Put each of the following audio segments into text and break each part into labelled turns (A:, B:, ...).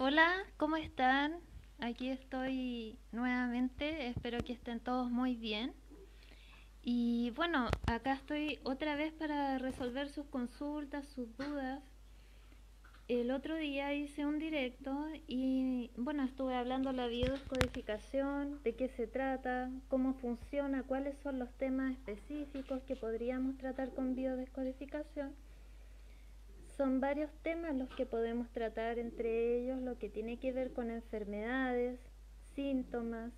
A: Hola, ¿cómo están? Aquí estoy nuevamente, espero que estén todos muy bien. Y bueno, acá estoy otra vez para resolver sus consultas, sus dudas. El otro día hice un directo y bueno, estuve hablando de la biodescodificación, de qué se trata, cómo funciona, cuáles son los temas específicos que podríamos tratar con biodescodificación. Son varios temas los que podemos tratar, entre ellos lo que tiene que ver con enfermedades, síntomas.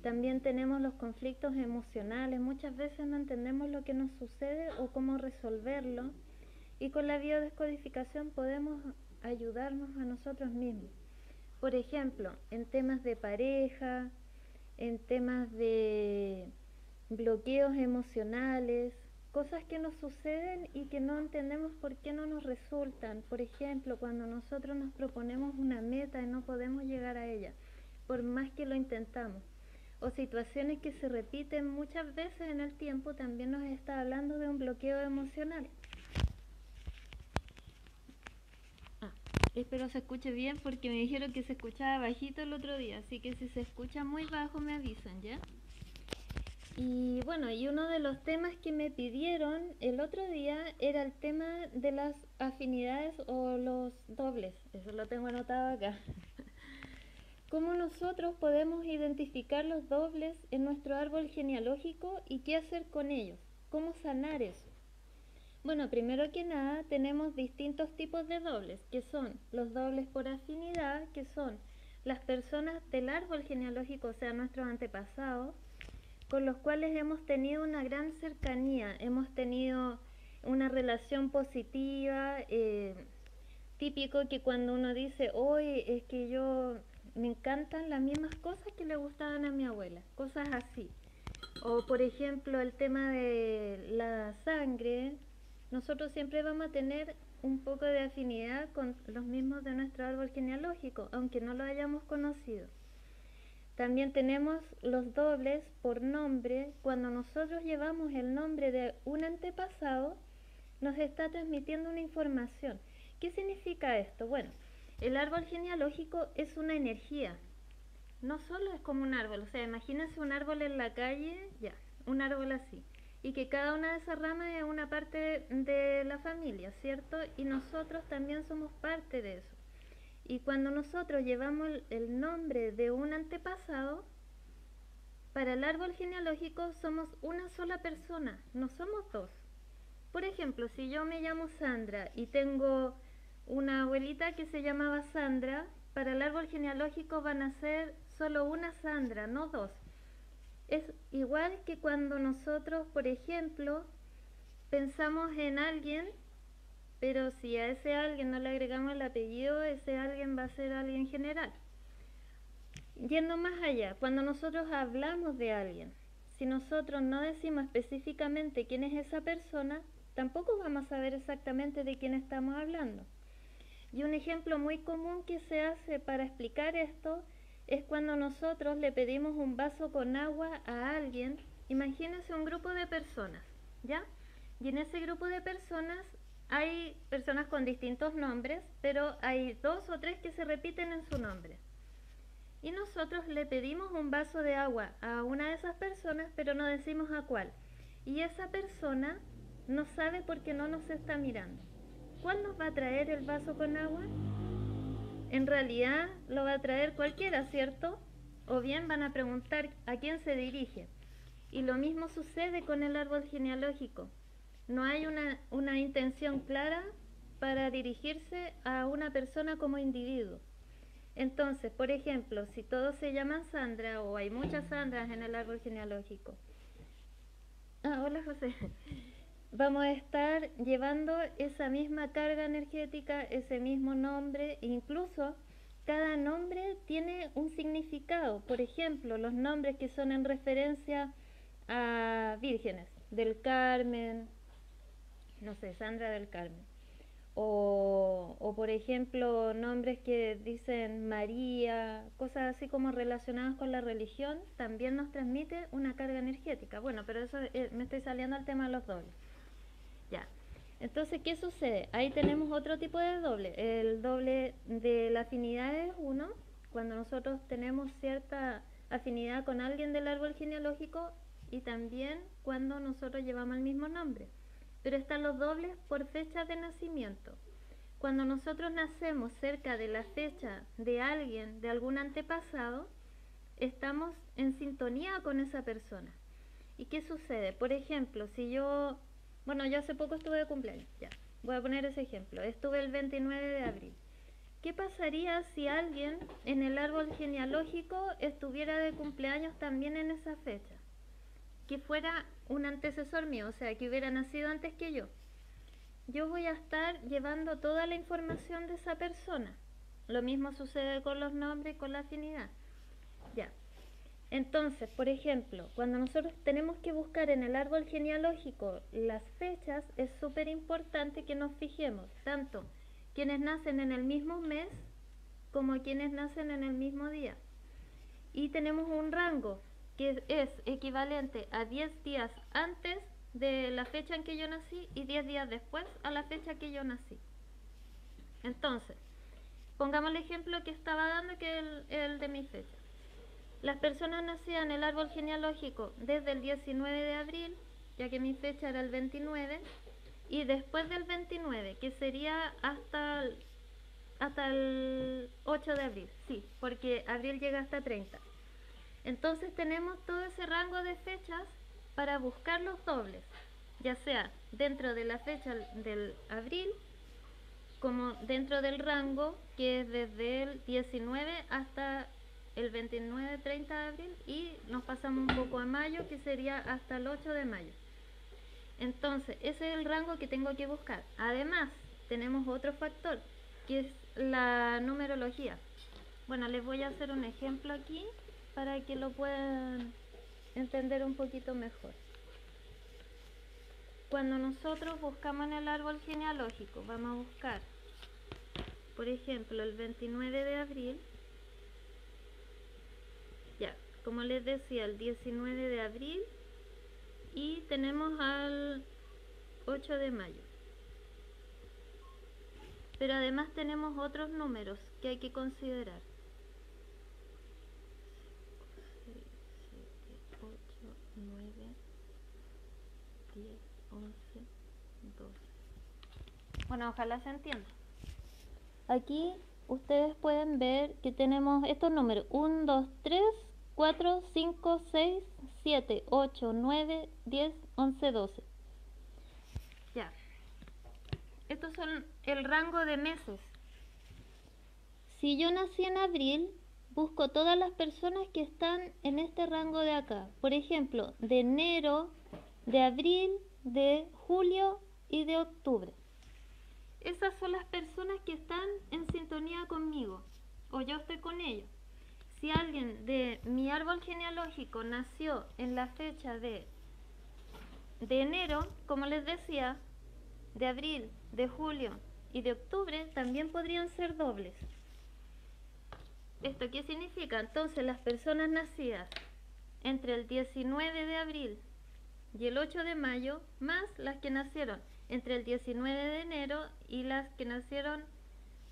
A: También tenemos los conflictos emocionales. Muchas veces no entendemos lo que nos sucede o cómo resolverlo. Y con la biodescodificación podemos ayudarnos a nosotros mismos. Por ejemplo, en temas de pareja, en temas de bloqueos emocionales, cosas que nos suceden y que no entendemos por qué no nos resultan. Por ejemplo, cuando nosotros nos proponemos una meta y no podemos llegar a ella, por más que lo intentamos. O situaciones que se repiten muchas veces en el tiempo, también nos está hablando de un bloqueo emocional. Ah, espero se escuche bien porque me dijeron que se escuchaba bajito el otro día, así que si se escucha muy bajo me avisan, ¿ya? Y bueno, y uno de los temas que me pidieron el otro día era el tema de las afinidades o los dobles. Eso lo tengo anotado acá. ¿Cómo nosotros podemos identificar los dobles en nuestro árbol genealógico y qué hacer con ellos? ¿Cómo sanar eso? Bueno, primero que nada tenemos distintos tipos de dobles, que son los dobles por afinidad, que son las personas del árbol genealógico, o sea, nuestros antepasados, con los cuales hemos tenido una gran cercanía, hemos tenido una relación positiva, típico que cuando uno dice, hoy es que yo me encantan las mismas cosas que le gustaban a mi abuela, cosas así. O por ejemplo el tema de la sangre, nosotros siempre vamos a tener un poco de afinidad con los mismos de nuestro árbol genealógico, aunque no lo hayamos conocido. También tenemos los dobles por nombre. Cuando nosotros llevamos el nombre de un antepasado, nos está transmitiendo una información. ¿Qué significa esto? Bueno, el árbol genealógico es una energía. No solo es como un árbol, o sea, imagínense un árbol en la calle, ya, un árbol así. Y que cada una de esas ramas es una parte de la familia, ¿cierto? Y nosotros también somos parte de eso. Y cuando nosotros llevamos el nombre de un antepasado, para el árbol genealógico somos una sola persona, no somos dos. Por ejemplo, si yo me llamo Sandra y tengo una abuelita que se llamaba Sandra, para el árbol genealógico van a ser solo una Sandra, no dos. Es igual que cuando nosotros, por ejemplo, pensamos en alguien, pero si a ese alguien no le agregamos el apellido, ese alguien va a ser alguien general. Yendo más allá, cuando nosotros hablamos de alguien, si nosotros no decimos específicamente quién es esa persona, tampoco vamos a saber exactamente de quién estamos hablando. Y un ejemplo muy común que se hace para explicar esto es cuando nosotros le pedimos un vaso con agua a alguien. Imagínense un grupo de personas, ¿ya? Y en ese grupo de personas hay personas con distintos nombres, pero hay dos o tres que se repiten en su nombre. Y nosotros le pedimos un vaso de agua a una de esas personas, pero no decimos a cuál. Y esa persona no sabe por qué no nos está mirando. ¿Cuál nos va a traer el vaso con agua? En realidad lo va a traer cualquiera, ¿cierto? O bien van a preguntar a quién se dirige. Y lo mismo sucede con el árbol genealógico. No hay una intención clara para dirigirse a una persona como individuo. Entonces, por ejemplo, si todos se llaman Sandra o hay muchas Sandras en el árbol genealógico. Ah, hola José. Vamos a estar llevando esa misma carga energética, ese mismo nombre, incluso cada nombre tiene un significado. Por ejemplo, los nombres que son en referencia a vírgenes, del Carmen, no sé, Sandra del Carmen. O por ejemplo nombres que dicen María, cosas así como relacionadas con la religión, también nos transmite una carga energética. Bueno, pero eso me estoy saliendo al tema de los dobles. Ya. Entonces, ¿qué sucede? Ahí tenemos otro tipo de doble. El doble de la afinidad es uno, cuando nosotros tenemos cierta afinidad con alguien del árbol genealógico, y también cuando nosotros llevamos el mismo nombre. Pero están los dobles por fecha de nacimiento. Cuando nosotros nacemos cerca de la fecha de alguien, de algún antepasado, estamos en sintonía con esa persona. ¿Y qué sucede? Por ejemplo, si yo hace poco estuve de cumpleaños, ya, voy a poner ese ejemplo, estuve el 29 de abril. ¿Qué pasaría si alguien en el árbol genealógico estuviera de cumpleaños también en esa fecha? Que fuera un antecesor mío, o sea, que hubiera nacido antes que yo. Yo voy a estar llevando toda la información de esa persona. Lo mismo sucede con los nombres y con la afinidad. Ya. Entonces, por ejemplo, cuando nosotros tenemos que buscar en el árbol genealógico las fechas, es súper importante que nos fijemos, tanto quienes nacen en el mismo mes como quienes nacen en el mismo día. Y tenemos un rango que es equivalente a 10 días antes de la fecha en que yo nací y 10 días después a la fecha que yo nací. Entonces, pongamos el ejemplo que estaba dando, que es el de mi fecha. Las personas nacidas en el árbol genealógico desde el 19 de abril, ya que mi fecha era el 29, y después del 29, que sería hasta el 8 de abril, sí, porque abril llega hasta 30. Entonces tenemos todo ese rango de fechas para buscar los dobles, ya sea dentro de la fecha del abril, como dentro del rango que es desde el 19 hasta el 29-30 de abril, y nos pasamos un poco a mayo, que sería hasta el 8 de mayo. Entonces, ese es el rango que tengo que buscar. Además, tenemos otro factor, que es la numerología. Bueno, les voy a hacer un ejemplo aquí para que lo puedan entender un poquito mejor. Cuando nosotros buscamos en el árbol genealógico, vamos a buscar, por ejemplo, el 29 de abril, ya, como les decía, el 19 de abril, y tenemos al 8 de mayo. Pero además tenemos otros números que hay que considerar. 6, 7, 8, 9, 10, 11, 12. Bueno, ojalá se entienda. Aquí ustedes pueden ver que tenemos estos números: 1, 2, 3, 4, 5, 6, 7, 8, 9, 10, 11, 12. Ya. Estos son el rango de meses. Si yo nací en abril, busco todas las personas que están en este rango de acá. Por ejemplo, de enero, de abril, de julio y de octubre. Esas son las personas que están en sintonía conmigo, o yo estoy con ellos. Si alguien de mi árbol genealógico nació en la fecha de enero, como les decía, de abril, de julio y de octubre, también podrían ser dobles. ¿Esto qué significa? Entonces, las personas nacidas entre el 19 de abril y el 8 de mayo, más las que nacieron entre el 19 de enero y las que nacieron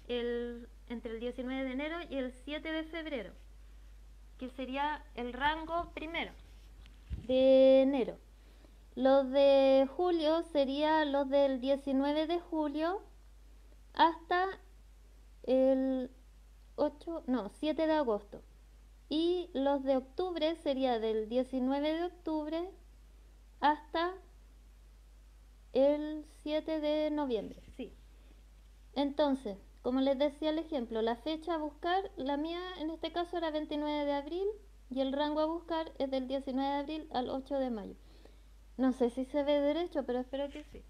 A: entre el 19 de enero y el 7 de febrero, que sería el rango primero de enero. Los de julio serían los del 19 de julio hasta el 7 de agosto. Y los de octubre sería del 19 de octubre hasta el 7 de noviembre. Sí. Entonces, como les decía el ejemplo, la fecha a buscar, la mía en este caso era 29 de abril, y el rango a buscar es del 19 de abril al 8 de mayo. No sé si se ve derecho, pero espero que sí.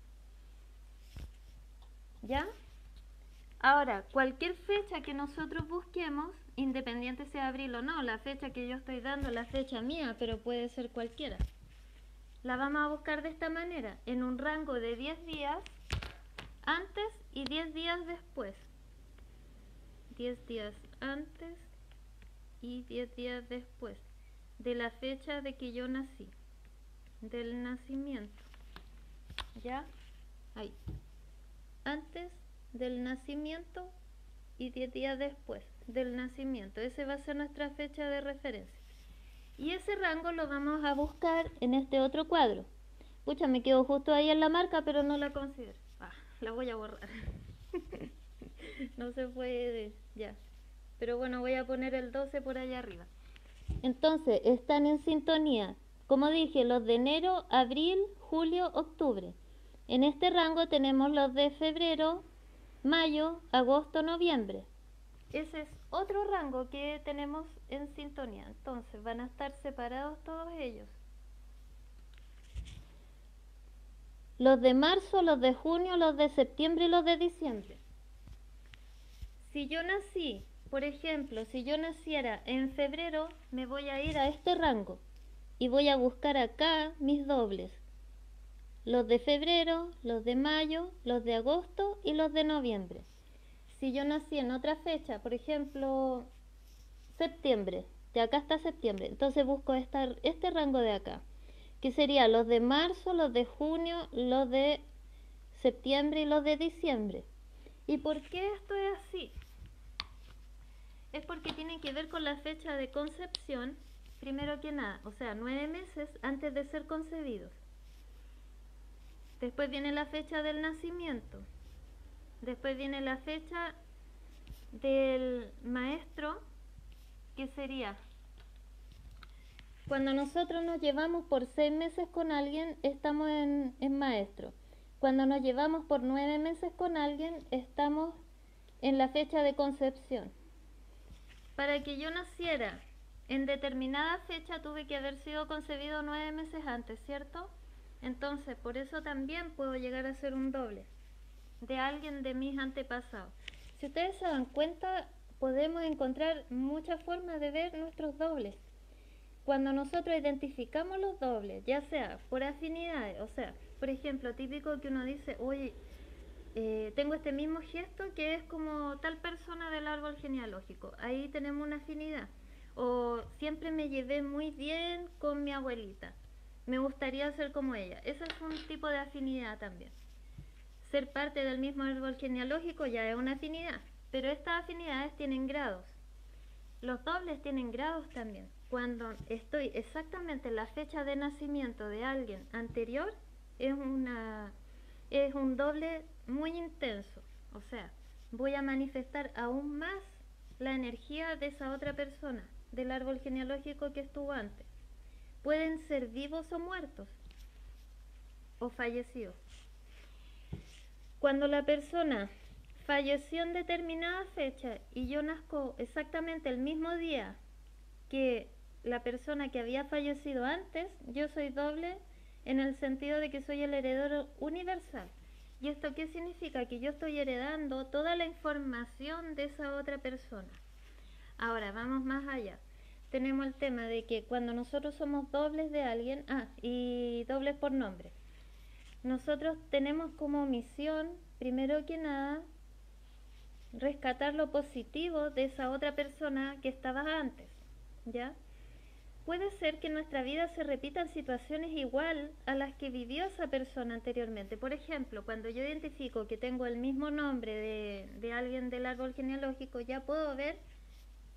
A: ¿Ya? Ahora, cualquier fecha que nosotros busquemos, independiente sea abril o no, la fecha que yo estoy dando, la fecha mía, pero puede ser cualquiera, la vamos a buscar de esta manera, en un rango de 10 días antes y 10 días después. 10 días antes y 10 días después de la fecha de que yo nací, del nacimiento. ¿Ya? Ahí. antes del nacimiento y 10 días después del nacimiento. Ese va a ser nuestra fecha de referencia. Y ese rango lo vamos a buscar en este otro cuadro. Pucha, me quedo justo ahí en la marca, pero no la considero. La voy a borrar. No se puede, ya. Pero bueno, voy a poner el 12 por allá arriba. Entonces, están en sintonía, como dije, los de enero, abril, julio, octubre. En este rango tenemos los de febrero, mayo, agosto, noviembre. Ese es otro rango que tenemos en sintonía. Entonces, van a estar separados todos ellos. Los de marzo, los de junio, los de septiembre y los de diciembre. Si yo nací, por ejemplo, si yo naciera en febrero, me voy a ir a este rango y voy a buscar acá mis dobles. Los de febrero, los de mayo, los de agosto y los de noviembre. Si yo nací en otra fecha, por ejemplo, septiembre, de acá está septiembre, entonces busco este rango de acá, que sería los de marzo, los de junio, los de septiembre y los de diciembre. ¿Y por qué esto es así? Es porque tiene que ver con la fecha de concepción, primero que nada, o sea, 9 meses antes de ser concebidos. Después viene la fecha del nacimiento. Después viene la fecha del maestro, que sería cuando nosotros nos llevamos por 6 meses con alguien, estamos en maestro. Cuando nos llevamos por 9 meses con alguien, estamos en la fecha de concepción. Para que yo naciera en determinada fecha, tuve que haber sido concebido 9 meses antes, ¿cierto? Entonces, por eso también puedo llegar a ser un doble de alguien de mis antepasados. Si ustedes se dan cuenta, podemos encontrar muchas formas de ver nuestros dobles. Cuando nosotros identificamos los dobles, ya sea por afinidades, o sea, por ejemplo, típico que uno dice, oye, tengo este mismo gesto que es como tal persona del árbol genealógico, ahí tenemos una afinidad. O siempre me llevé muy bien con mi abuelita, me gustaría ser como ella. Ese es un tipo de afinidad también. Ser parte del mismo árbol genealógico ya es una afinidad, pero estas afinidades tienen grados. Los dobles tienen grados también. Cuando estoy exactamente en la fecha de nacimiento de alguien anterior, es un doble muy intenso. O sea, voy a manifestar aún más la energía de esa otra persona, del árbol genealógico que estuvo antes. Pueden ser vivos o muertos, o fallecidos. Cuando la persona falleció en determinada fecha y yo nazco exactamente el mismo día que la persona que había fallecido antes, yo soy doble en el sentido de que soy el heredero universal. ¿Y esto qué significa? Que yo estoy heredando toda la información de esa otra persona. Ahora, vamos más allá. Tenemos el tema de que cuando nosotros somos dobles de alguien, y dobles por nombre, nosotros tenemos como misión, primero que nada, rescatar lo positivo de esa otra persona que estaba antes, ¿ya? Puede ser que en nuestra vida se repitan situaciones igual a las que vivió esa persona anteriormente. Por ejemplo, cuando yo identifico que tengo el mismo nombre de alguien del árbol genealógico, ya puedo ver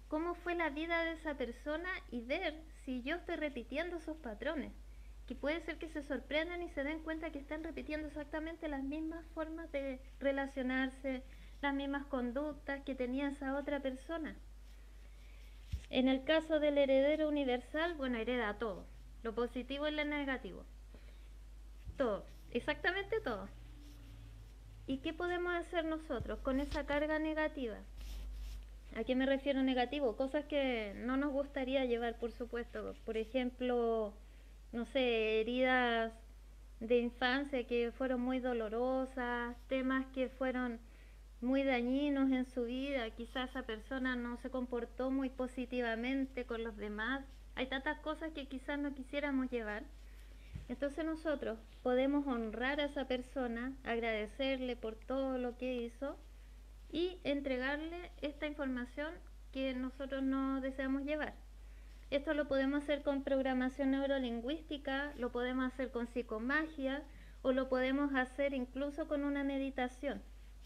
A: cómo fue la vida de esa persona y ver si yo estoy repitiendo esos patrones. Que puede ser que se sorprendan y se den cuenta que están repitiendo exactamente las mismas formas de relacionarse, las mismas conductas que tenía esa otra persona. En el caso del heredero universal, bueno, hereda todo, lo positivo y lo negativo. Todo, exactamente todo. ¿Y qué podemos hacer nosotros con esa carga negativa? ¿A qué me refiero negativo? Cosas que no nos gustaría llevar, por supuesto. Por ejemplo, no sé, heridas de infancia que fueron muy dolorosas, temas que fueron muy dañinos en su vida, quizás esa persona no se comportó muy positivamente con los demás. Hay tantas cosas que quizás no quisiéramos llevar. Entonces nosotros podemos honrar a esa persona, agradecerle por todo lo que hizo y entregarle esta información que nosotros no deseamos llevar. Esto lo podemos hacer con programación neurolingüística, lo podemos hacer con psicomagia o lo podemos hacer incluso con una meditación.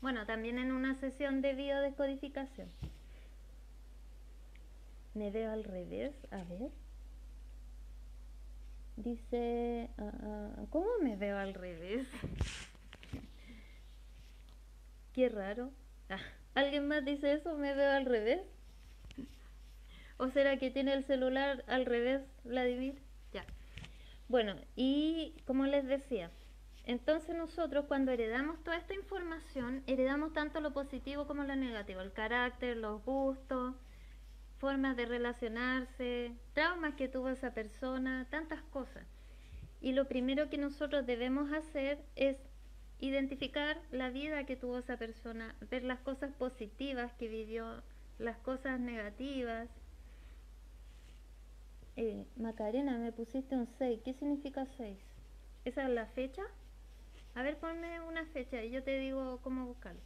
A: Bueno, también en una sesión de biodescodificación. Me veo al revés, a ver. Dice, ¿cómo me veo al revés? Qué raro. ¿Alguien más dice eso? ¿Me veo al revés? ¿O será que tiene el celular al revés, Vladimir? Ya. Bueno, y como les decía, entonces nosotros cuando heredamos toda esta información, heredamos tanto lo positivo como lo negativo, el carácter, los gustos, formas de relacionarse, traumas que tuvo esa persona, tantas cosas. Y lo primero que nosotros debemos hacer es identificar la vida que tuvo esa persona, ver las cosas positivas que vivió, las cosas negativas. Macarena, me pusiste un 6. ¿Qué significa 6? ¿Esa es la fecha? A ver, ponme una fecha y yo te digo cómo buscarlo.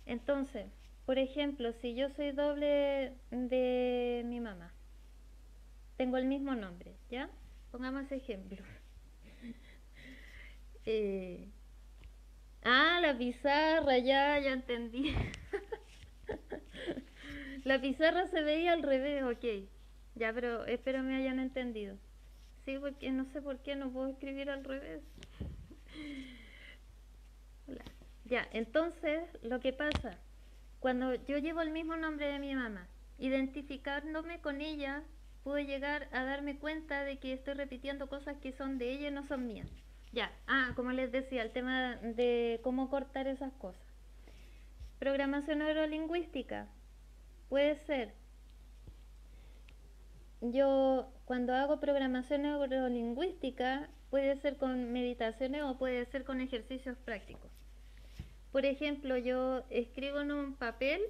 A: Entonces, por ejemplo, si yo soy doble de mi mamá, tengo el mismo nombre, ¿ya? Pongamos ejemplo. La pizarra, ya entendí. La pizarra se veía al revés, ok. Ya, pero espero me hayan entendido. Sí, porque no sé por qué no puedo escribir al revés. Ya, entonces, lo que pasa, cuando yo llevo el mismo nombre de mi mamá, identificándome con ella, pude llegar a darme cuenta de que estoy repitiendo cosas que son de ella y no son mías. Ya, como les decía, el tema de cómo cortar esas cosas. Programación neurolingüística. Puede ser, yo cuando hago programación neurolingüística, puede ser con meditaciones o puede ser con ejercicios prácticos. Por ejemplo, yo escribo en un papel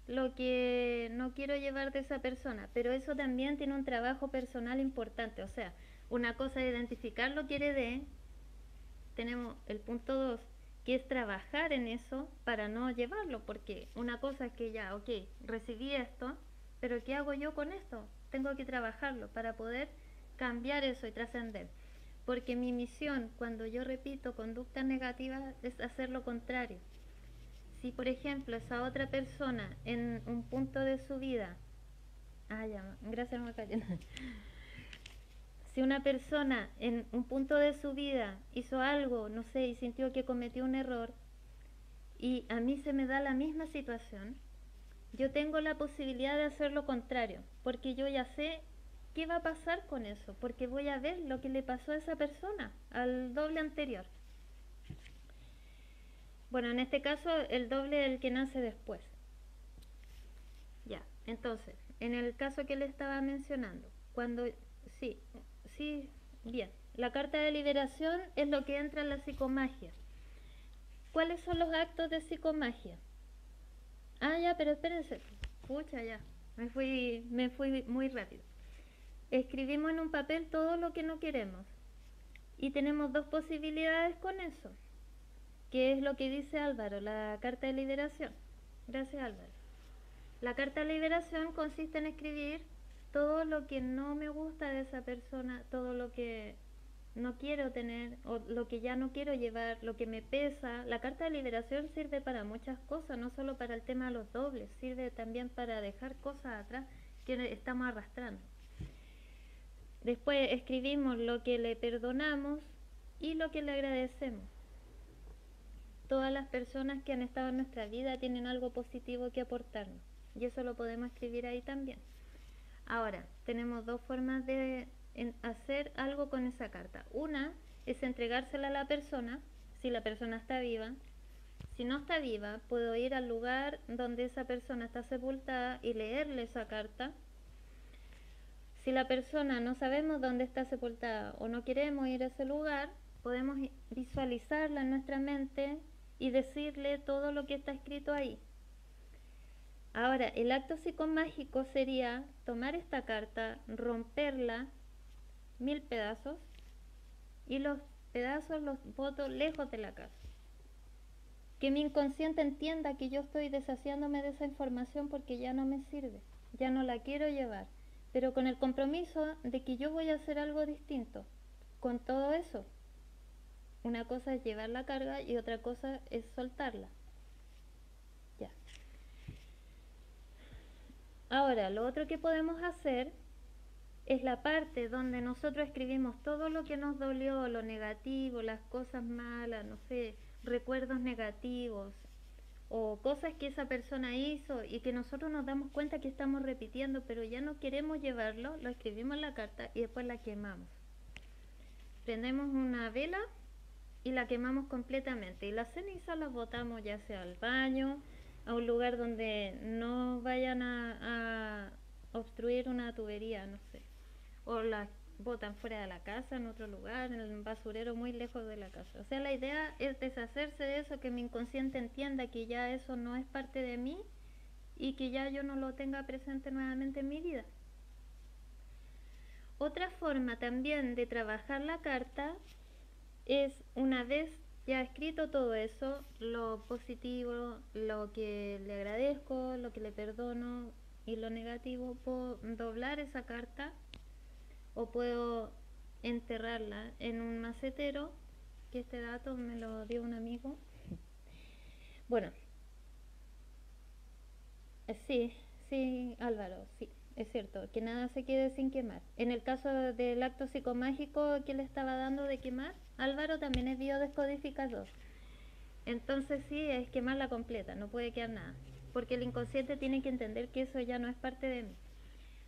A: lo que no quiero llevar de esa persona, pero eso también tiene un trabajo personal importante. O sea, una cosa es identificar lo que heredé, tenemos el punto 2, que es trabajar en eso para no llevarlo, porque una cosa es que ya, ok, recibí esto, pero ¿qué hago yo con esto? Tengo que trabajarlo para poder cambiar eso y trascender. Porque mi misión cuando yo repito conductas negativas es hacer lo contrario. Si por ejemplo esa otra persona en un punto de su vida, gracias Macarena, si una persona en un punto de su vida hizo algo, no sé, y sintió que cometió un error, y a mí se me da la misma situación, yo tengo la posibilidad de hacer lo contrario, porque yo ya sé qué va a pasar con eso, porque voy a ver lo que le pasó a esa persona, al doble anterior. Bueno, en este caso el doble es el que nace después. Ya, entonces, en el caso que le estaba mencionando, cuando, sí, bien, la carta de liberación es lo que entra en la psicomagia. ¿Cuáles son los actos de psicomagia? Ya, pero espérense, pucha, ya, me fui muy rápido. Escribimos en un papel todo lo que no queremos y tenemos dos posibilidades con eso, que es lo que dice Álvaro, la carta de liberación. Gracias, Álvaro. La carta de liberación consiste en escribir todo lo que no me gusta de esa persona, todo lo que no quiero tener o lo que ya no quiero llevar, lo que me pesa. La carta de liberación sirve para muchas cosas, no solo para el tema de los dobles, sirve también para dejar cosas atrás que estamos arrastrando. Después escribimos lo que le perdonamos y lo que le agradecemos. Todas las personas que han estado en nuestra vida tienen algo positivo que aportarnos y eso lo podemos escribir ahí también. Ahora, tenemos dos formas de hacer algo con esa carta. Una es entregársela a la persona, si la persona está viva. Si no está viva, puedo ir al lugar donde esa persona está sepultada y leerle esa carta. Si la persona no sabemos dónde está sepultada o no queremos ir a ese lugar, podemos visualizarla en nuestra mente y decirle todo lo que está escrito ahí. Ahora, el acto psicomágico sería tomar esta carta, romperla 1000 pedazos y los pedazos los boto lejos de la casa. Que mi inconsciente entienda que yo estoy deshaciéndome de esa información porque ya no me sirve, ya no la quiero llevar, pero con el compromiso de que yo voy a hacer algo distinto con todo eso. Una cosa es llevar la carga y otra cosa es soltarla. Ahora, lo otro que podemos hacer es la parte donde nosotros escribimos todo lo que nos dolió, lo negativo, las cosas malas, no sé, recuerdos negativos o cosas que esa persona hizo y que nosotros nos damos cuenta que estamos repitiendo, pero ya no queremos llevarlo, lo escribimos en la carta y después la quemamos. Prendemos una vela y la quemamos completamente y las cenizas las botamos ya sea al baño, a un lugar donde no vayan a obstruir una tubería, no sé, o las botan fuera de la casa, en otro lugar, en el basurero muy lejos de la casa. O sea, la idea es deshacerse de eso, que mi inconsciente entienda que ya eso no es parte de mí y que ya yo no lo tenga presente nuevamente en mi vida. Otra forma también de trabajar la carta es, una vez ya escrito todo eso, lo positivo, lo que le agradezco, lo que le perdono y lo negativo, puedo doblar esa carta o puedo enterrarla en un macetero, que este dato me lo dio un amigo. Bueno, sí, sí, Álvaro, sí, es cierto, que nada se quede sin quemar. En el caso del acto psicomágico que le estaba dando de quemar, Álvaro también es biodescodificador. Entonces sí, es quemarla completa, no puede quedar nada, porque el inconsciente tiene que entender que eso ya no es parte de mí.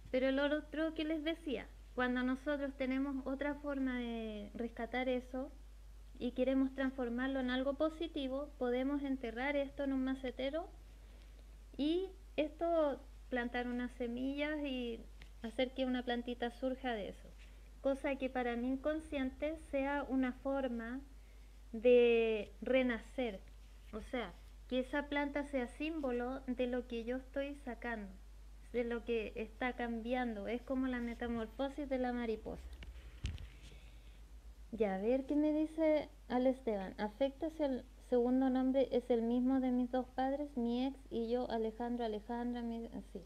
A: Pero el otro que les decía, cuando nosotros tenemos otra forma de rescatar eso y queremos transformarlo en algo positivo, podemos enterrar esto en un macetero y esto, plantar unas semillas y hacer que una plantita surja de eso. Cosa que para mi inconsciente sea una forma de renacer. O sea, que esa planta sea símbolo de lo que yo estoy sacando, de lo que está cambiando. Es como la metamorfosis de la mariposa. Ya, a ver qué me dice Al Esteban. ¿Afecta si el segundo nombre es el mismo de mis dos padres, mi ex y yo, Alejandro, Alejandra? Sí.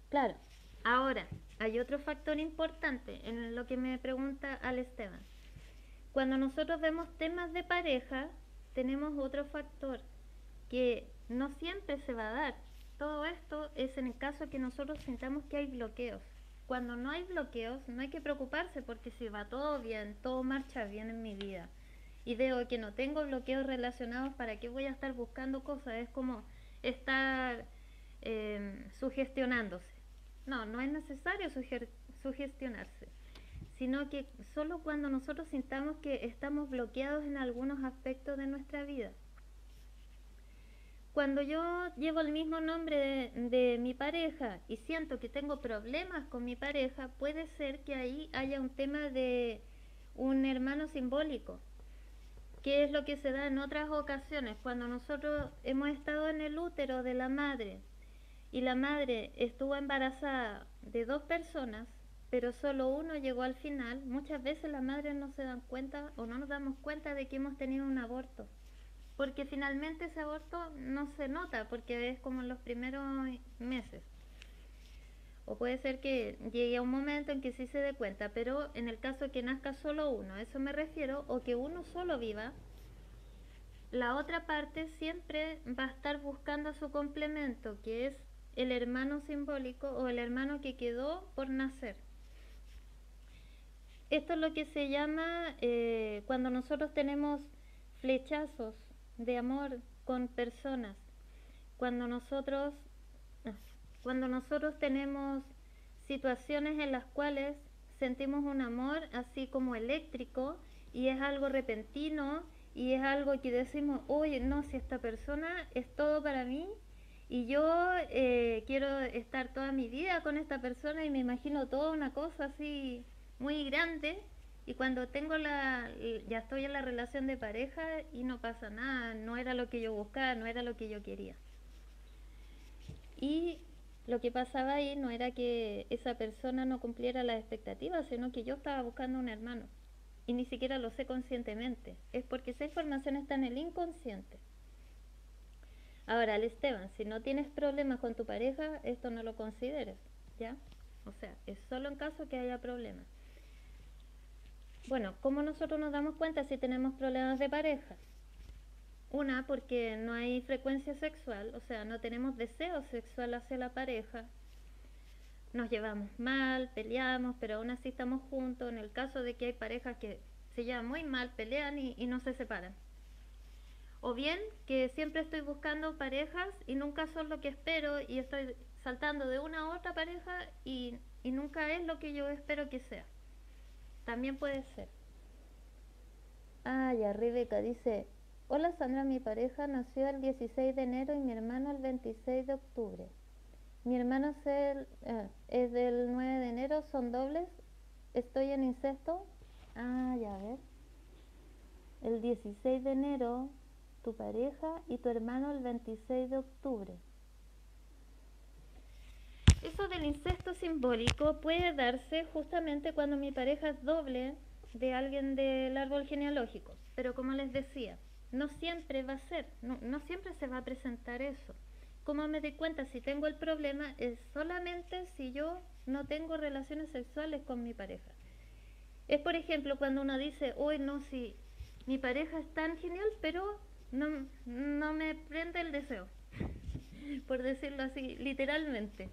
A: Claro. Ahora, hay otro factor importante en lo que me pregunta Al Esteban. Cuando nosotros vemos temas de pareja, tenemos otro factor que no siempre se va a dar. Todo esto es en el caso que nosotros sintamos que hay bloqueos. Cuando no hay bloqueos, no hay que preocuparse, porque si va todo bien, todo marcha bien en mi vida y veo que no tengo bloqueos relacionados, ¿para qué voy a estar buscando cosas? Es como estar sugestionándose. No, no es necesario sugestionarse, sino que solo cuando nosotros sintamos que estamos bloqueados en algunos aspectos de nuestra vida. Cuando yo llevo el mismo nombre de mi pareja y siento que tengo problemas con mi pareja, puede ser que ahí haya un tema de un hermano simbólico, que es lo que se da en otras ocasiones, cuando nosotros hemos estado en el útero de la madre y la madre estuvo embarazada de dos personas, pero solo uno llegó al final. Muchas veces las madres no se dan cuenta o no nos damos cuenta de que hemos tenido un aborto, porque finalmente ese aborto no se nota, porque es como en los primeros meses. O puede ser que llegue a un momento en que sí se dé cuenta, pero en el caso de que nazca solo uno, a eso me refiero, o que uno solo viva, la otra parte siempre va a estar buscando su complemento, que es el hermano simbólico o el hermano que quedó por nacer. Esto es lo que se llama cuando nosotros tenemos flechazos de amor con personas, cuando nosotros, cuando nosotros tenemos situaciones en las cuales sentimos un amor así como eléctrico y es algo repentino y es algo que decimos, oye, no, si esta persona es todo para mí y yo quiero estar toda mi vida con esta persona y me imagino toda una cosa así muy grande, y cuando ya estoy en la relación de pareja y no pasa nada, no era lo que yo buscaba, no era lo que yo quería. Y lo que pasaba ahí no era que esa persona no cumpliera las expectativas, sino que yo estaba buscando un hermano y ni siquiera lo sé conscientemente. Es porque esa información está en el inconsciente. Ahora, Esteban, si no tienes problemas con tu pareja, esto no lo consideres, ¿ya? O sea, es solo en caso que haya problemas. Bueno, ¿cómo nosotros nos damos cuenta si tenemos problemas de pareja? Una, porque no hay frecuencia sexual, o sea, no tenemos deseo sexual hacia la pareja, nos llevamos mal, peleamos, pero aún así estamos juntos. En el caso de que hay parejas que se llevan muy mal, pelean y no se separan. O bien que siempre estoy buscando parejas y nunca son lo que espero y estoy saltando de una a otra pareja y nunca es lo que yo espero que sea. También puede ser. Ah, ya Rebeca dice, hola Sandra, mi pareja nació el 16 de enero y mi hermano el 26 de octubre. Mi hermano es del 9 de enero, son dobles. Estoy en incesto. Ah, ya, a ver. El 16 de enero, tu pareja y tu hermano el 26 de octubre. Eso del incesto simbólico puede darse justamente cuando mi pareja es doble de alguien del árbol genealógico. Pero como les decía, no siempre va a ser, no siempre se va a presentar eso. ¿Cómo me doy cuenta si tengo el problema? Es solamente si yo no tengo relaciones sexuales con mi pareja. Es por ejemplo cuando uno dice, uy no, si mi pareja es tan genial, pero no me prende el deseo, por decirlo así, literalmente.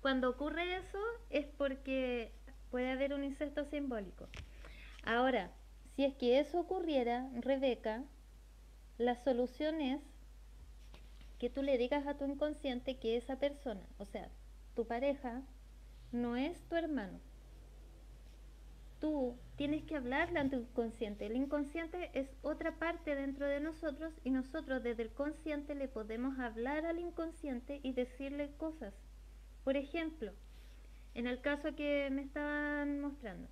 A: Cuando ocurre eso es porque puede haber un incesto simbólico. Ahora, si es que eso ocurriera, Rebeca, la solución es que tú le digas a tu inconsciente que esa persona, o sea, tu pareja, no es tu hermano. Tú tienes que hablarle a tu inconsciente. El inconsciente es otra parte dentro de nosotros y nosotros desde el consciente le podemos hablar al inconsciente y decirle cosas. Por ejemplo, en el caso que me estaban mostrando,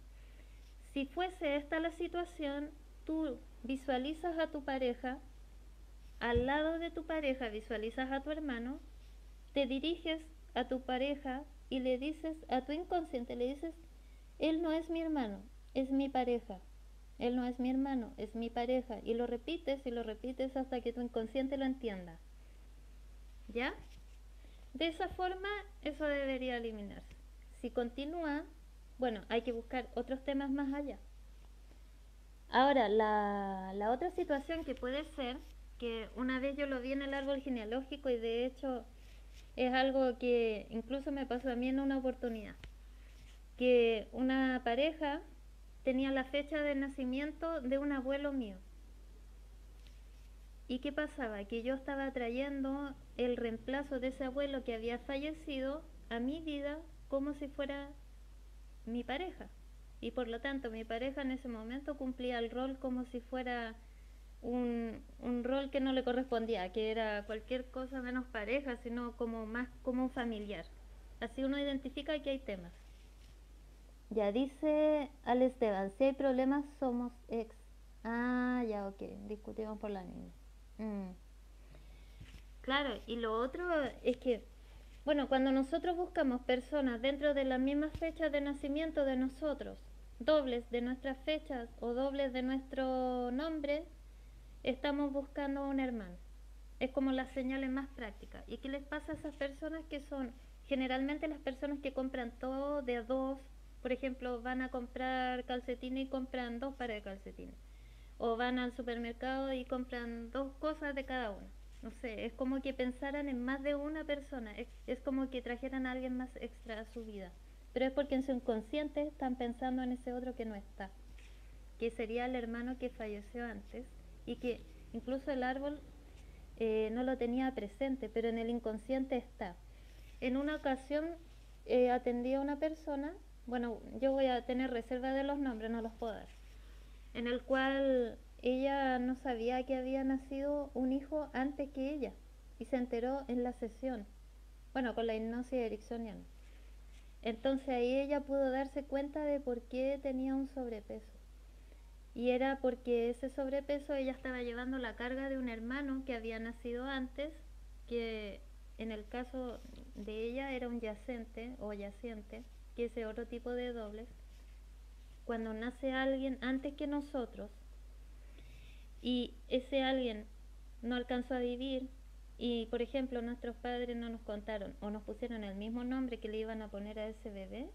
A: si fuese esta la situación, tú visualizas a tu pareja, al lado de tu pareja visualizas a tu hermano, te diriges a tu pareja y le dices a tu inconsciente, le dices, él no es mi hermano, es mi pareja. Él no es mi hermano, es mi pareja. Y lo repites hasta que tu inconsciente lo entienda. ¿Ya? De esa forma, eso debería eliminarse. Si continúa, bueno, hay que buscar otros temas más allá. Ahora, la otra situación que puede ser, que una vez yo lo vi en el árbol genealógico y de hecho es algo que incluso me pasó a mí en una oportunidad, que una pareja tenía la fecha de nacimiento de un abuelo mío. ¿Y qué pasaba? Que yo estaba trayendo el reemplazo de ese abuelo que había fallecido a mi vida como si fuera mi pareja. Y por lo tanto mi pareja en ese momento cumplía el rol como si fuera un rol que no le correspondía, que era cualquier cosa menos pareja, sino como más como un familiar. Así uno identifica que hay temas. Ya dice Al Esteban, si hay problemas somos ex. Ah, ya, ok, discutimos por la niña. Mm. Claro, y lo otro es que, bueno, cuando nosotros buscamos personas dentro de las mismas fechas de nacimiento de nosotros, dobles de nuestras fechas o dobles de nuestro nombre, estamos buscando un hermano. Es como las señales más prácticas. ¿Y qué les pasa a esas personas que son generalmente las personas que compran todo de a dos? Por ejemplo, van a comprar calcetines y compran dos pares de calcetines. O van al supermercado y compran dos cosas de cada uno. No sé, es como que pensaran en más de una persona. Es como que trajeran a alguien más extra a su vida. Pero es porque en su inconsciente están pensando en ese otro que no está, que sería el hermano que falleció antes y que incluso el árbol no lo tenía presente, pero en el inconsciente está. En una ocasión atendí a una persona, bueno, yo voy a tener reserva de los nombres, no los puedo dar, en el cual ella no sabía que había nacido un hijo antes que ella y se enteró en la sesión, bueno, con la hipnosis ericksoniana. Entonces ahí ella pudo darse cuenta de por qué tenía un sobrepeso. Y era porque ese sobrepeso ella estaba llevando la carga de un hermano que había nacido antes, que en el caso de ella era un yacente o yaciente, que es otro tipo de dobles. Cuando nace alguien antes que nosotros y ese alguien no alcanzó a vivir y por ejemplo nuestros padres no nos contaron o nos pusieron el mismo nombre que le iban a poner a ese bebé,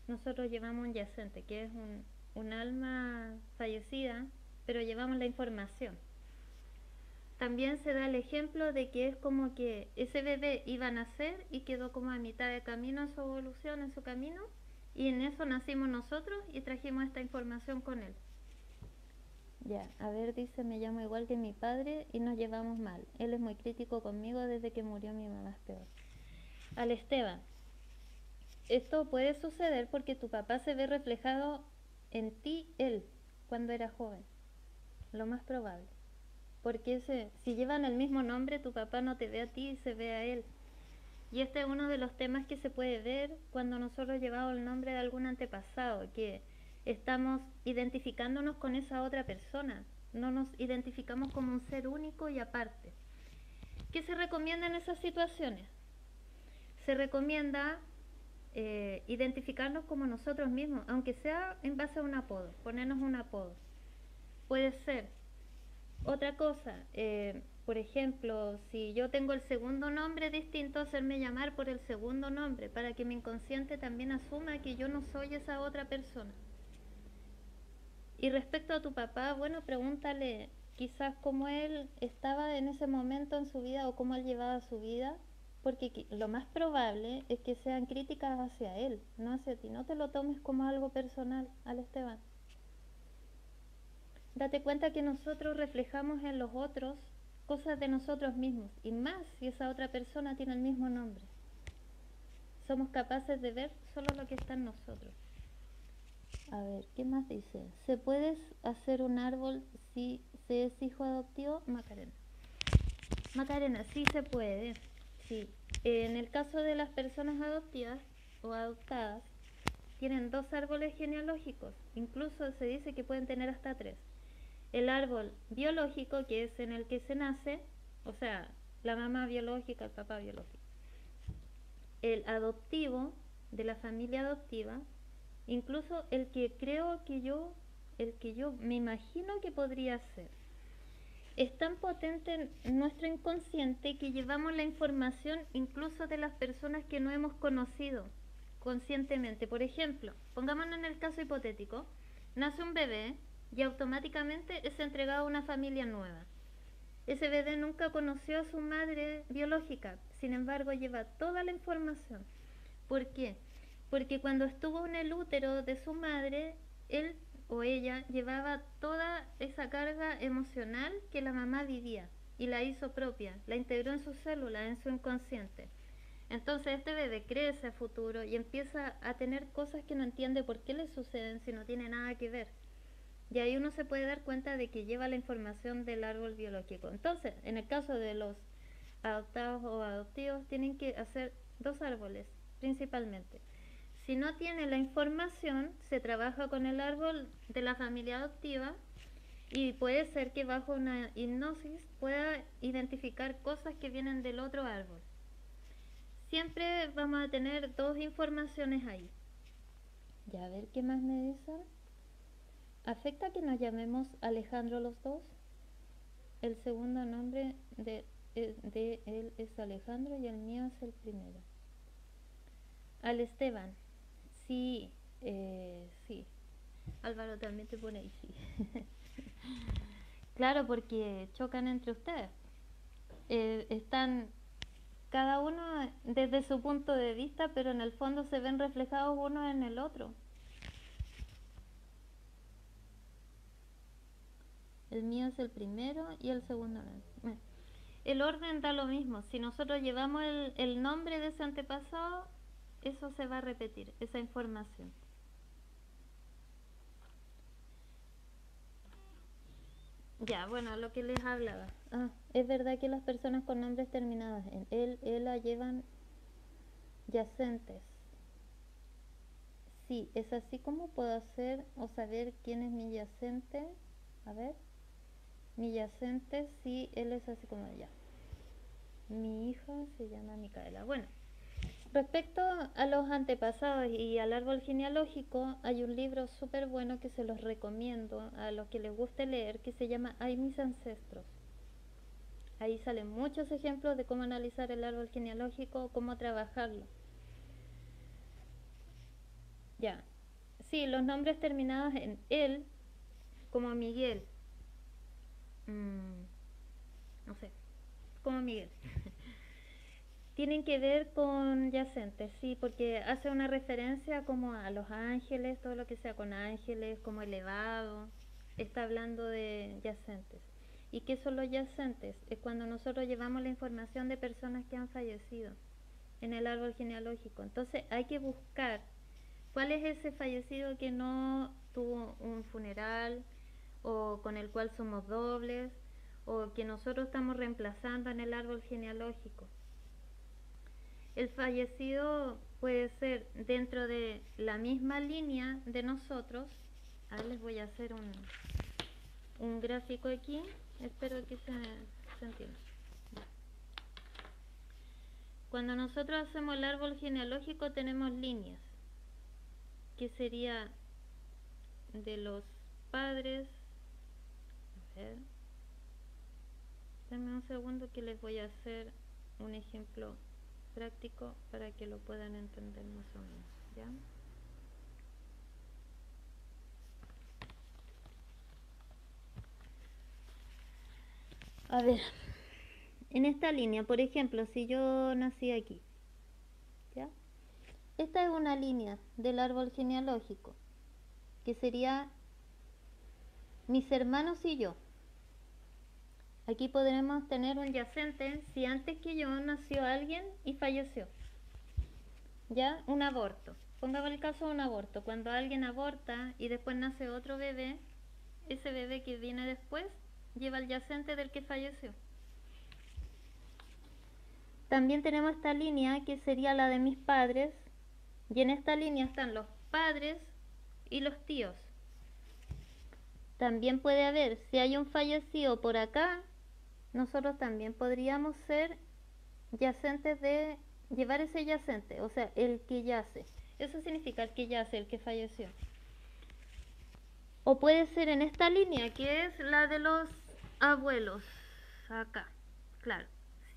A: nosotros llevamos un yacente, que es un alma fallecida, pero llevamos la información. también se da el ejemplo de que es como que ese bebé iba a nacer y quedó como a mitad de camino en su evolución, en su camino, y en eso nacimos nosotros y trajimos esta información con él. Ya, a ver, dice, me llamo igual que mi padre y nos llevamos mal. Él es muy crítico conmigo desde que murió mi mamá, es peor. Al Esteban, esto puede suceder porque tu papá se ve reflejado en ti, él, cuando era joven. Lo más probable. Porque si llevan el mismo nombre, tu papá no te ve a ti y se ve a él. Y este es uno de los temas que se puede ver cuando nosotros llevamos el nombre de algún antepasado, que estamos identificándonos con esa otra persona, no nos identificamos como un ser único y aparte. ¿Qué se recomienda en esas situaciones? Se recomienda identificarnos como nosotros mismos, aunque sea en base a un apodo, ponernos un apodo. Puede ser. Otra cosa, por ejemplo, si yo tengo el segundo nombre distinto, hacerme llamar por el segundo nombre, para que mi inconsciente también asuma que yo no soy esa otra persona. Y respecto a tu papá, bueno, pregúntale quizás cómo él estaba en ese momento en su vida o cómo él llevaba su vida, porque lo más probable es que sean críticas hacia él, no hacia ti. No te lo tomes como algo personal, al Esteban. Date cuenta que nosotros reflejamos en los otros cosas de nosotros mismos, y más si esa otra persona tiene el mismo nombre. Somos capaces de ver solo lo que está en nosotros. A ver, ¿qué más dice? ¿Se puede hacer un árbol si se es hijo adoptivo? Macarena. Macarena, sí se puede. Sí. En el caso de las personas adoptivas o adoptadas, tienen 2 árboles genealógicos. Incluso se dice que pueden tener hasta 3. El árbol biológico, que es en el que se nace, o sea, la mamá biológica, el papá biológico. El adoptivo, de la familia adoptiva, incluso el que creo que el que yo me imagino que podría ser. Es tan potente en nuestro inconsciente que llevamos la información incluso de las personas que no hemos conocido conscientemente. Por ejemplo, pongámonos en el caso hipotético, nace un bebé y automáticamente es entregado a una familia nueva. Ese bebé nunca conoció a su madre biológica, sin embargo lleva toda la información. ¿Por qué? Porque cuando estuvo en el útero de su madre, él o ella llevaba toda esa carga emocional que la mamá vivía y la hizo propia, la integró en sus células, en su inconsciente. Entonces este bebé crece a futuro y empieza a tener cosas que no entiende por qué le suceden si no tiene nada que ver. Y ahí uno se puede dar cuenta de que lleva la información del árbol biológico. Entonces, en el caso de los adoptados o adoptivos, tienen que hacer 2 árboles principalmente. Si no tiene la información, se trabaja con el árbol de la familia adoptiva y puede ser que bajo una hipnosis pueda identificar cosas que vienen del otro árbol. Siempre vamos a tener 2 informaciones ahí. Ya, a ver qué más me dicen. ¿Afecta que nos llamemos Alejandro los dos? El segundo nombre de él es Alejandro y el mío es el primero. Al Esteban, sí, sí. Álvaro también te pone ahí, sí. Claro, porque chocan entre ustedes. Están cada uno desde su punto de vista, pero en el fondo se ven reflejados uno en el otro. El mío es el primero y el segundo no. El orden da lo mismo. Si nosotros llevamos el nombre de ese antepasado, eso se va a repetir, esa información. Ya, bueno, lo que les hablaba. Es verdad que las personas con nombres terminados en él, ella llevan yacentes. Sí, es así como puedo hacer o saber quién es mi yacente. A ver, mi yacente, sí, él es así como ella. Mi hija se llama Micaela. Bueno, respecto a los antepasados y al árbol genealógico, hay un libro súper bueno que se los recomiendo a los que les guste leer, que se llama Ay, mis ancestros. Ahí salen muchos ejemplos de cómo analizar el árbol genealógico, cómo trabajarlo. Ya, sí, los nombres terminados en él, como Miguel. no sé, como Miguel. Tienen que ver con yacentes, sí, porque hace una referencia como a los ángeles, todo lo que sea con ángeles, como elevado, está hablando de yacentes. ¿Y qué son los yacentes? Es cuando nosotros llevamos la información de personas que han fallecido en el árbol genealógico. Entonces hay que buscar cuál es ese fallecido que no tuvo un funeral o con el cual somos dobles o que nosotros estamos reemplazando en el árbol genealógico. El fallecido puede ser dentro de la misma línea de nosotros. Ahora les voy a hacer un gráfico aquí, espero que se entienda. Cuando nosotros hacemos el árbol genealógico tenemos líneas, que sería de los padres. A ver, denme un segundo que les voy a hacer un ejemplo práctico para que lo puedan entender más o menos, ¿ya? A ver, en esta línea, por ejemplo, si yo nací aquí, ¿ya? Esta es una línea del árbol genealógico, que sería mis hermanos y yo. Aquí podremos tener un yacente si antes que yo nació alguien y falleció. ¿Ya? Un aborto. Pongamos el caso de un aborto. Cuando alguien aborta y después nace otro bebé, ese bebé que viene después lleva el yacente del que falleció. También tenemos esta línea que sería la de mis padres, y en esta línea están los padres y los tíos. También puede haber, si hay un fallecido por acá, nosotros también podríamos ser yacentes de llevar ese yacente, o sea, el que yace. Eso significa el que yace, el que falleció. O puede ser en esta línea, que es la de los abuelos, acá, claro.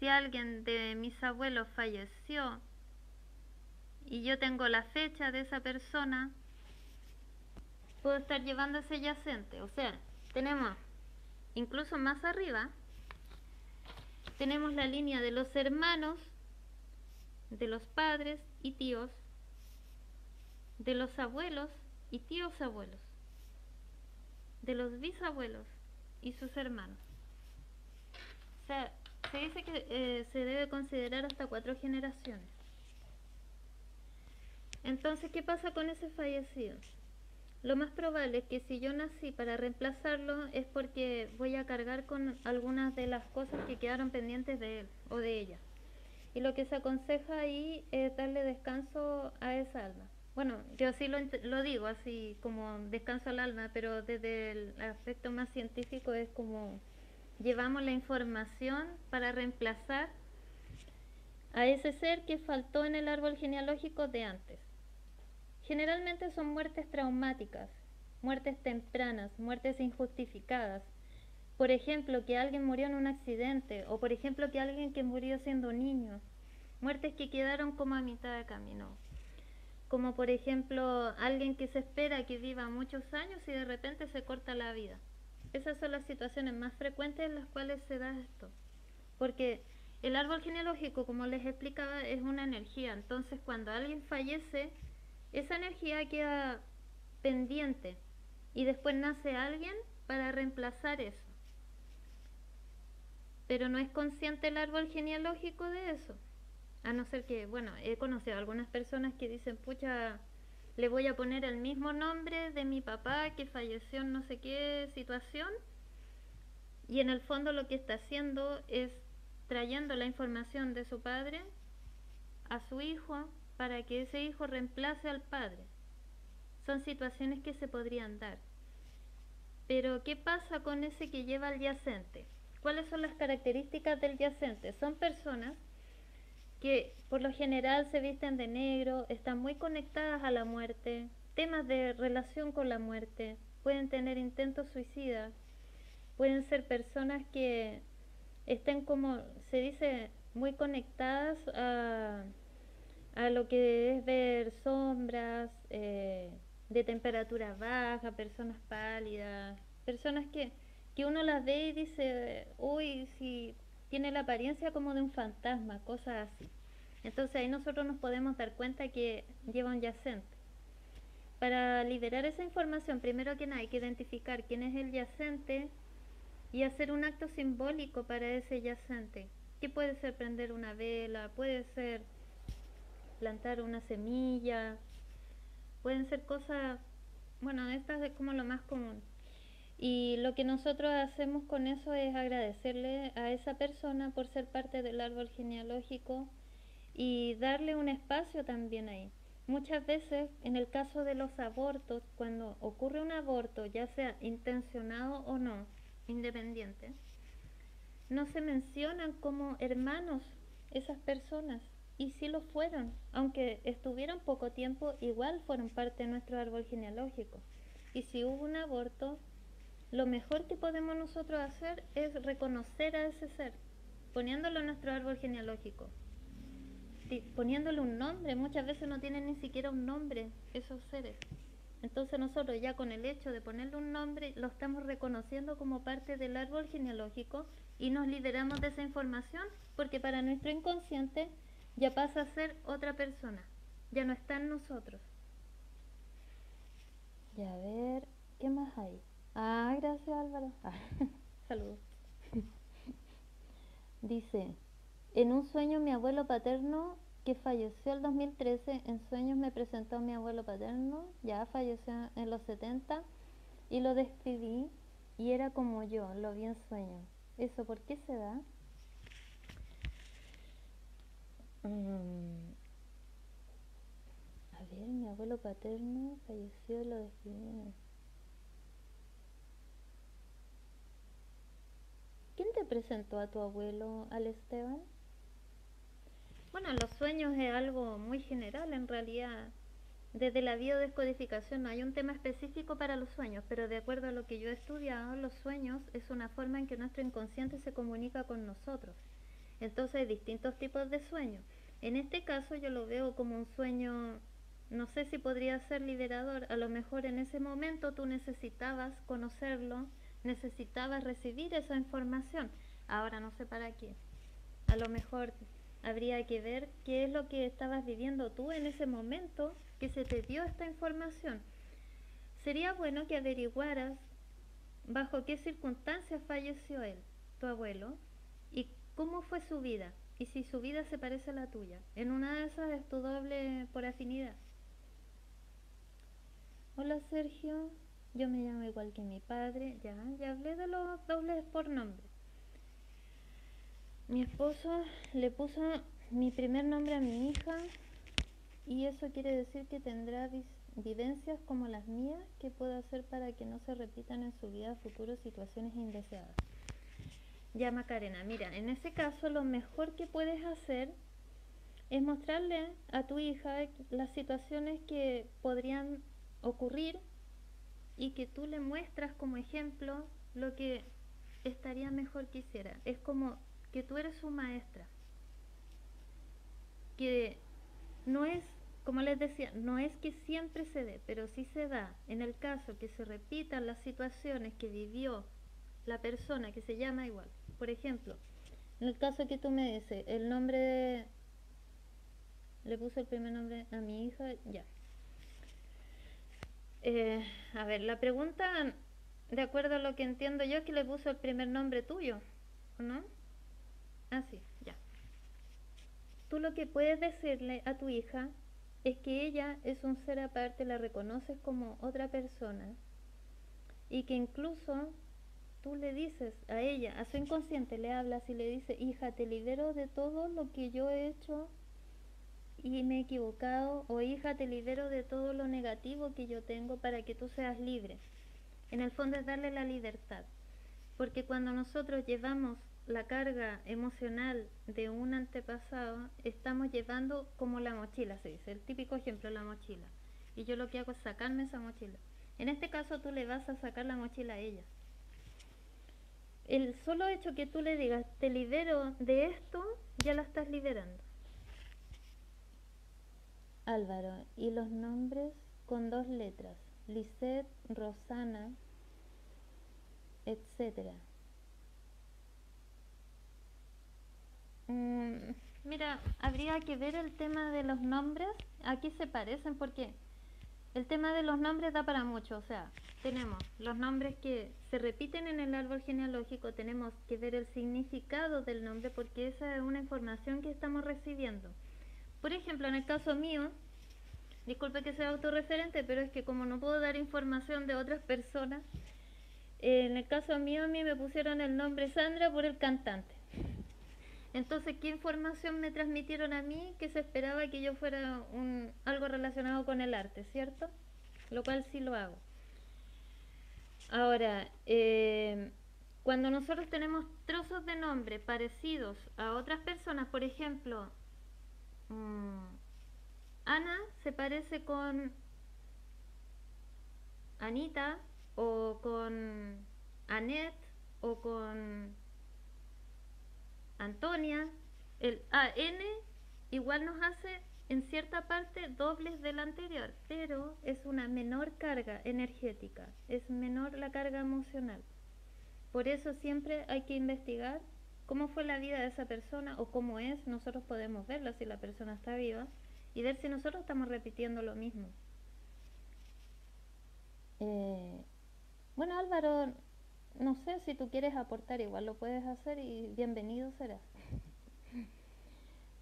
A: Si alguien de mis abuelos falleció y yo tengo la fecha de esa persona, puedo estar llevando ese yacente. O sea, tenemos incluso más arriba, tenemos la línea de los hermanos, de los padres y tíos, de los abuelos y tíos abuelos, de los bisabuelos y sus hermanos. O sea, se dice que se debe considerar hasta 4 generaciones. Entonces, ¿qué pasa con ese fallecido? Lo más probable es que si yo nací para reemplazarlo es porque voy a cargar con algunas de las cosas que quedaron pendientes de él o de ella. Y lo que se aconseja ahí es darle descanso a esa alma. Bueno, yo así lo digo, así como descanso al alma, pero desde el aspecto más científico es como llevamos la información para reemplazar a ese ser que faltó en el árbol genealógico de antes. Generalmente son muertes traumáticas, muertes tempranas, muertes injustificadas. Por ejemplo, que alguien murió en un accidente, o por ejemplo que alguien que murió siendo niño. Muertes que quedaron como a mitad de camino. Como por ejemplo alguien que se espera que viva muchos años y de repente se corta la vida. Esas son las situaciones más frecuentes en las cuales se da esto. Porque el árbol genealógico, como les explicaba, es una energía. Entonces cuando alguien fallece, esa energía queda pendiente y después nace alguien para reemplazar eso. Pero no es consciente el árbol genealógico de eso. A no ser que, bueno, he conocido a algunas personas que dicen, pucha, le voy a poner el mismo nombre de mi papá que falleció en no sé qué situación. Y en el fondo lo que está haciendo es trayendo la información de su padre a su hijo para que ese hijo reemplace al padre. Son situaciones que se podrían dar. Pero ¿qué pasa con ese que lleva al yacente? ¿Cuáles son las características del yacente? Son personas que por lo general se visten de negro, están muy conectadas a la muerte, temas de relación con la muerte, pueden tener intentos suicidas, pueden ser personas que estén, como se dice, muy conectadas a lo que es ver sombras, de temperatura baja, personas pálidas, personas que que uno las ve y dice, uy, si tiene la apariencia como de un fantasma, cosas así. Entonces ahí nosotros nos podemos dar cuenta que lleva un yacente. Para liberar esa información, primero que nada hay que identificar quién es el yacente y hacer un acto simbólico para ese yacente. Que puede ser prender una vela, puede ser plantar una semilla, pueden ser cosas, bueno, estas es como lo más común. Y lo que nosotros hacemos con eso es agradecerle a esa persona por ser parte del árbol genealógico y darle un espacio también ahí. Muchas veces, en el caso de los abortos, cuando ocurre un aborto, ya sea intencionado o no, independiente, no se mencionan como hermanos esas personas. Y sí lo fueron, aunque estuvieron poco tiempo, igual fueron parte de nuestro árbol genealógico. Y si hubo un aborto, lo mejor que podemos nosotros hacer es reconocer a ese ser, poniéndolo en nuestro árbol genealógico, poniéndole un nombre. Muchas veces no tienen ni siquiera un nombre esos seres. Entonces nosotros ya con el hecho de ponerle un nombre lo estamos reconociendo como parte del árbol genealógico y nos liberamos de esa información porque para nuestro inconsciente ya pasa a ser otra persona, ya no está en nosotros. Ya, a ver, ¿qué más hay? Ah, gracias Álvaro. Saludos. Dice, en un sueño mi abuelo paterno que falleció el 2013, en sueños me presentó a mi abuelo paterno, ya falleció en los 70, y lo describí y era como yo, lo vi en sueños. ¿Eso por qué se da? A ver, mi abuelo paterno falleció y lo describí. ¿Quién te presentó a tu abuelo, al Esteban? Bueno, los sueños es algo muy general en realidad. Desde la biodescodificación no hay un tema específico para los sueños, pero de acuerdo a lo que yo he estudiado, los sueños es una forma en que nuestro inconsciente se comunica con nosotros. Entonces hay distintos tipos de sueños. En este caso yo lo veo como un sueño, no sé si podría ser liberador, a lo mejor en ese momento tú necesitabas conocerlo, necesitabas recibir esa información, ahora no sé para qué. A lo mejor habría que ver qué es lo que estabas viviendo tú en ese momento que se te dio esta información. Sería bueno que averiguaras bajo qué circunstancias falleció él, tu abuelo, y cómo fue su vida, y si su vida se parece a la tuya. En una de esas es tu doble por afinidad. Hola Sergio, yo me llamo igual que mi padre, ya hablé de los dobles por nombre. Mi esposo le puso mi primer nombre a mi hija y eso quiere decir que tendrá vivencias como las mías que puedo hacer para que no se repitan en su vida futuras situaciones indeseadas. Ya Macarena, mira, en ese caso lo mejor que puedes hacer es mostrarle a tu hija las situaciones que podrían ocurrir y que tú le muestras como ejemplo lo que estaría mejor que hiciera. Es como que tú eres su maestra, que no es, como les decía, no es que siempre se dé, pero sí se da en el caso que se repitan las situaciones que vivió la persona que se llama igual. Por ejemplo, en el caso que tú me dices, el nombre, le puse el primer nombre a mi hija, ya. A ver, la pregunta, de acuerdo a lo que entiendo yo, es que le puso el primer nombre tuyo, ¿o no? Ah, sí, ya. Tú lo que puedes decirle a tu hija es que ella es un ser aparte, la reconoces como otra persona y que incluso tú le dices a ella, a su inconsciente le hablas y le dices, hija, te libero de todo lo que yo he hecho y me he equivocado, o hija, te libero de todo lo negativo que yo tengo para que tú seas libre. En el fondo es darle la libertad, porque cuando nosotros llevamos la carga emocional de un antepasado, estamos llevando como la mochila, se dice, el típico ejemplo, la mochila. Y yo lo que hago es sacarme esa mochila. En este caso tú le vas a sacar la mochila a ella. El solo hecho que tú le digas, te libero de esto, ya la estás liberando. Álvaro, y los nombres con 2 letras, Lisette, Rosana, etcétera. Mira, habría que ver el tema de los nombres. Aquí se parecen porque el tema de los nombres da para mucho. O sea, tenemos los nombres que se repiten en el árbol genealógico, tenemos que ver el significado del nombre porque esa es una información que estamos recibiendo. Por ejemplo, en el caso mío, disculpe que sea autorreferente, pero es que como no puedo dar información de otras personas, en el caso mío a mí me pusieron el nombre Sandra por el cantante. Entonces, ¿qué información me transmitieron a mí? Que se esperaba que yo fuera algo relacionado con el arte, ¿cierto? Lo cual sí lo hago. Ahora, cuando nosotros tenemos trozos de nombre parecidos a otras personas, por ejemplo, Ana se parece con Anita o con Annette o con Antonia, el AN igual nos hace en cierta parte dobles del anterior, pero es una menor carga energética, es menor la carga emocional. Por eso siempre hay que investigar cómo fue la vida de esa persona o cómo es, nosotros podemos verlo si la persona está viva y ver si nosotros estamos repitiendo lo mismo. Bueno, Álvaro, no sé si tú quieres aportar, igual lo puedes hacer y bienvenido serás.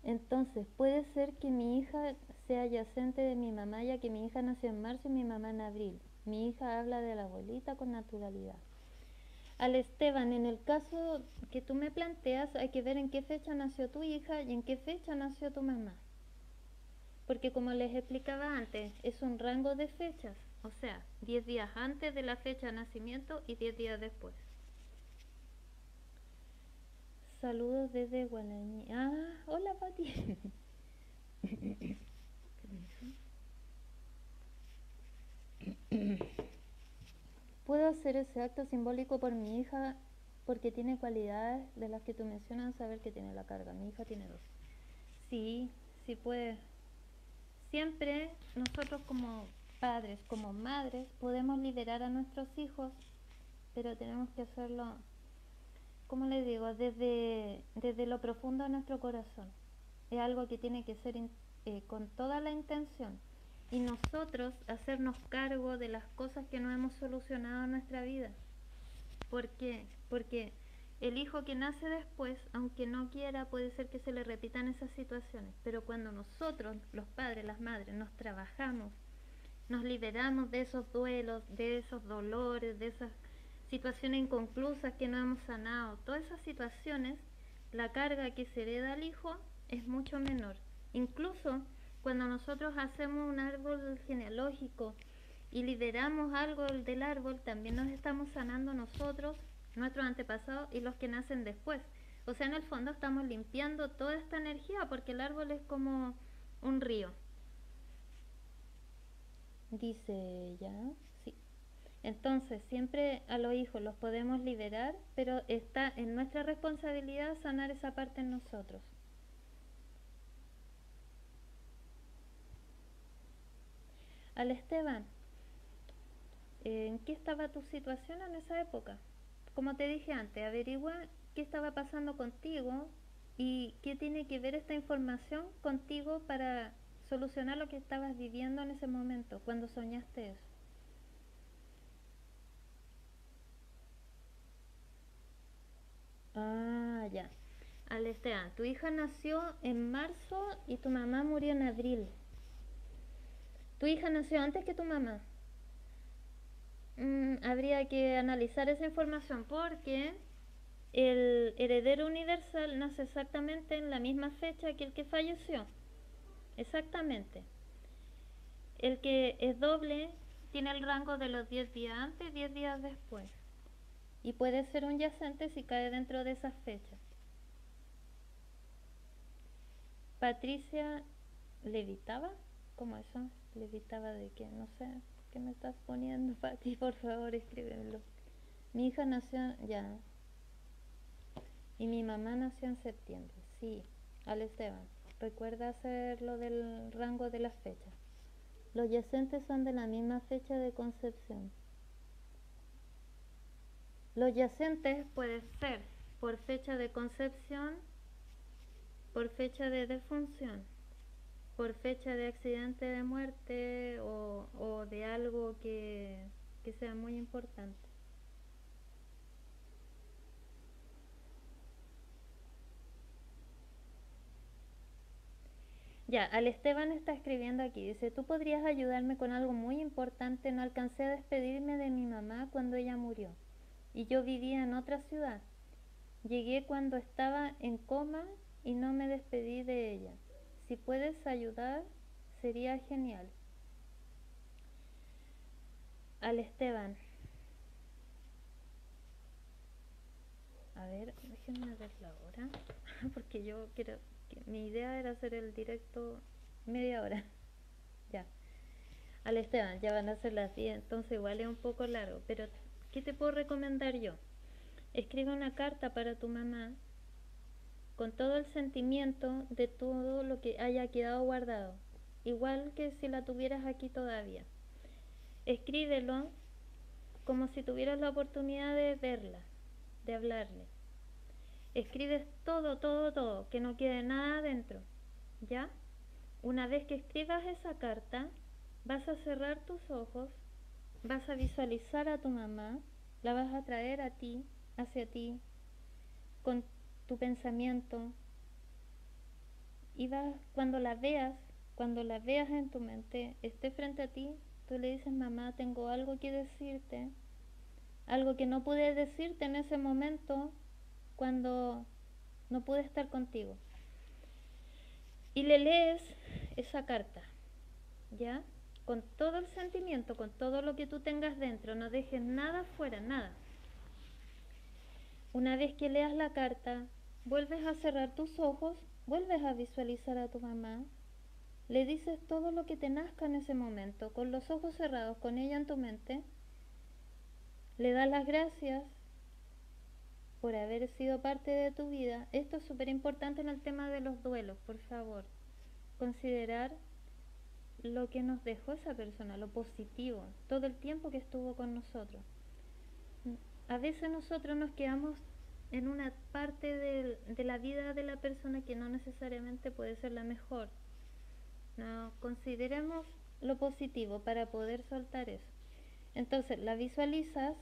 A: Entonces, puede ser que mi hija sea adyacente de mi mamá, ya que mi hija nació en marzo y mi mamá en abril. Mi hija habla de la abuelita con naturalidad. Al Esteban, en el caso que tú me planteas, hay que ver en qué fecha nació tu hija y en qué fecha nació tu mamá. Porque como les explicaba antes, es un rango de fechas, o sea, 10 días antes de la fecha de nacimiento y 10 días después. Saludos desde Gualañí. Ah, hola Pati. Puedo hacer ese acto simbólico por mi hija porque tiene cualidades de las que tú mencionas, saber que tiene la carga. Mi hija tiene 2. Sí, sí puede. Siempre nosotros como padres, como madres, podemos liberar a nuestros hijos, pero tenemos que hacerlo, como les digo, desde lo profundo de nuestro corazón. Es algo que tiene que ser con toda la intención. Y nosotros hacernos cargo de las cosas que no hemos solucionado en nuestra vida. ¿Por qué? Porque el hijo que nace después, aunque no quiera, puede ser que se le repitan esas situaciones. Pero cuando nosotros, los padres, las madres, nos trabajamos, nos liberamos de esos duelos, de esos dolores, de esas situaciones inconclusas que no hemos sanado, todas esas situaciones, la carga que se hereda al hijo es mucho menor. Incluso cuando nosotros hacemos un árbol genealógico y liberamos algo del árbol, también nos estamos sanando nosotros, nuestros antepasados y los que nacen después. O sea, en el fondo estamos limpiando toda esta energía porque el árbol es como un río. Dice ella, sí. Entonces, siempre a los hijos los podemos liberar, pero está en nuestra responsabilidad sanar esa parte en nosotros. Al Esteban, ¿en qué estaba tu situación en esa época? Como te dije antes, averigua qué estaba pasando contigo y qué tiene que ver esta información contigo para solucionar lo que estabas viviendo en ese momento, cuando soñaste eso. Ah, ya. Al Esteban, tu hija nació en marzo y tu mamá murió en abril. Tu hija nació antes que tu mamá. Habría que analizar esa información porque el heredero universal nace exactamente en la misma fecha que el que falleció. Exactamente. El que es doble tiene el rango de los 10 días antes y 10 días después. Y puede ser un yacente si cae dentro de esas fechas. Patricia levitaba. ¿Cómo eso? ¿Levitaba de qué? No sé. ¿Qué me estás poniendo, Pati? Por favor, escríbelo. Mi hija nació ya. Y mi mamá nació en septiembre. Sí, al Esteban. Recuerda hacer lo del rango de las fechas. Los yacentes son de la misma fecha de concepción. Los yacentes pueden ser por fecha de concepción, por fecha de defunción, por fecha de accidente de muerte o de algo que sea muy importante. Ya, al Esteban está escribiendo aquí, dice, ¿tú podrías ayudarme con algo muy importante? No alcancé a despedirme de mi mamá cuando ella murió y yo vivía en otra ciudad. Llegué cuando estaba en coma y no me despedí de ella. Si puedes ayudar, sería genial. Al Esteban. A ver, déjenme ver la hora, porque yo quiero, mi idea era hacer el directo media hora. Ya. Al Esteban, ya van a ser las 10, entonces igual es un poco largo, pero ¿qué te puedo recomendar yo? Escribe una carta para tu mamá con todo el sentimiento de todo lo que haya quedado guardado, igual que si la tuvieras aquí todavía. Escríbelo como si tuvieras la oportunidad de verla, de hablarle. Escribes todo, todo, todo, que no quede nada adentro, ¿ya? Una vez que escribas esa carta, vas a cerrar tus ojos, vas a visualizar a tu mamá, la vas a traer a ti, hacia ti, con tu pensamiento, y cuando la veas en tu mente, esté frente a ti, tú le dices, mamá, tengo algo que decirte, algo que no pude decirte en ese momento cuando no pude estar contigo. Y le lees esa carta, ¿ya? Con todo el sentimiento, con todo lo que tú tengas dentro, no dejes nada fuera, nada. Una vez que leas la carta, vuelves a cerrar tus ojos, vuelves a visualizar a tu mamá, le dices todo lo que te nazca en ese momento, con los ojos cerrados, con ella en tu mente, le das las gracias por haber sido parte de tu vida. Esto es súper importante en el tema de los duelos, por favor. Considerar lo que nos dejó esa persona, lo positivo, todo el tiempo que estuvo con nosotros. A veces nosotros nos quedamos en una parte de la vida de la persona que no necesariamente puede ser la mejor. No, consideremos lo positivo para poder soltar eso. Entonces la visualizas,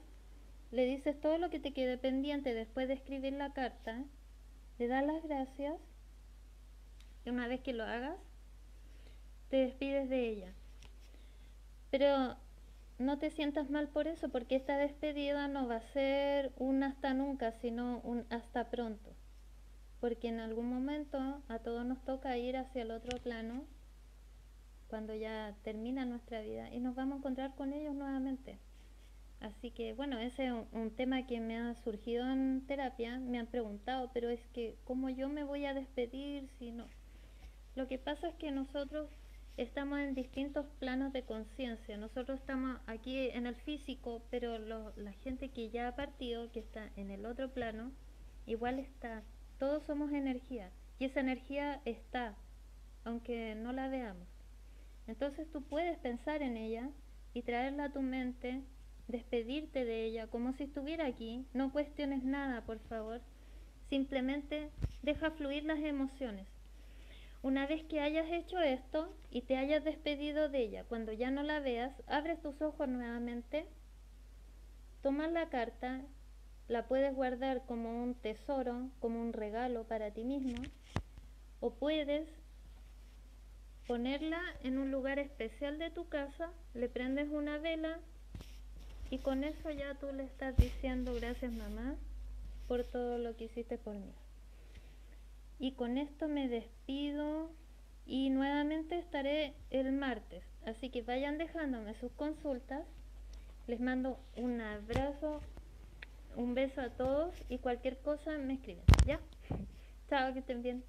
A: le dices todo lo que te quede pendiente después de escribir la carta, le das las gracias y una vez que lo hagas, te despides de ella. Pero no te sientas mal por eso, porque esta despedida no va a ser un hasta nunca, sino un hasta pronto. Porque en algún momento a todos nos toca ir hacia el otro plano, cuando ya termina nuestra vida, y nos vamos a encontrar con ellos nuevamente. Así que bueno, ese es un tema que me ha surgido en terapia, me han preguntado, pero es que ¿cómo yo me voy a despedir si no? Lo que pasa es que nosotros estamos en distintos planos de conciencia. Nosotros estamos aquí en el físico, pero la gente que ya ha partido, que está en el otro plano, igual está. Todos somos energía y esa energía está, aunque no la veamos. Entonces tú puedes pensar en ella y traerla a tu mente, despedirte de ella como si estuviera aquí. No cuestiones nada, por favor. Simplemente deja fluir las emociones. Una vez que hayas hecho esto y te hayas despedido de ella, cuando ya no la veas, abres tus ojos nuevamente, tomas la carta, la puedes guardar como un tesoro, como un regalo para ti mismo, o puedes ponerla en un lugar especial de tu casa, le prendes una vela y con eso ya tú le estás diciendo gracias mamá por todo lo que hiciste por mí. Y con esto me despido y nuevamente estaré el martes, así que vayan dejándome sus consultas. Les mando un abrazo, un beso a todos y cualquier cosa me escriben, ¿ya? Chao, que estén bien.